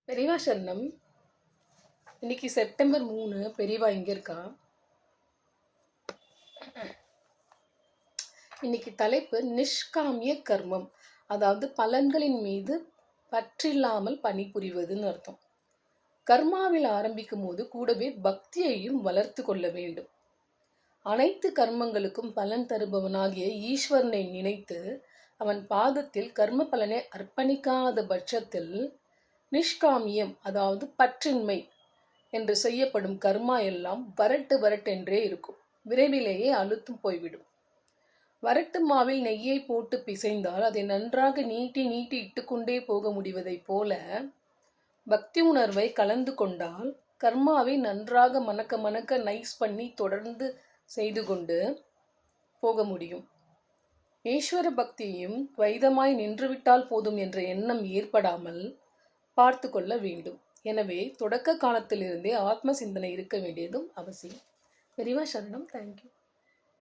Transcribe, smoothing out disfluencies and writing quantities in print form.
பெரியவா சரணம். இன்னைக்கு செப்டம்பர் 3. பெரியவா இங்கே இருக்கா? இன்னைக்கு தலைப்பு நிஷ்காமிய கர்மம், அதாவது பலன்களின் மீது பற்றில்லாமல் பணிபுரிவதுன்னு அர்த்தம். கர்மாவில் ஆரம்பிக்கும் போது கூடவே பக்தியையும் வளர்த்து கொள்ள வேண்டும். அனைத்து கர்மங்களுக்கும் பலன் தருபவனாகிய ஈஸ்வரனை நினைத்து அவன் பாதத்தில் கர்ம பலனை அர்ப்பணிக்காத பட்சத்தில் நிஷ்காமியம், அதாவது பற்றின்மை என்று செய்யப்படும் கர்மா எல்லாம் வரட்டென்றே இருக்கும். விரைவிலேயே அழுத்தும் போய்விடும். வரட்டு மாவில் நெய்யை போட்டு பிசைந்தால் அதை நன்றாக நீட்டி இட்டுக்கொண்டே போக முடிவதைப் போல பக்தி உணர்வை கலந்து கொண்டால் கர்மாவை நன்றாக மணக்க நைஸ் பண்ணி தொடர்ந்து செய்து கொண்டு போக முடியும். ஈஸ்வர பக்தியையும் துவைதமாய் நின்றுவிட்டால் போதும் என்ற எண்ணம் ஏற்படாமல் பார்த்து கொள்ள வேண்டும். எனவே தொடக்க காலத்திலிருந்தே ஆத்ம சிந்தனை இருக்க வேண்டியதும் அவசியம். பெரியவா சரணம். தேங்க்யூ.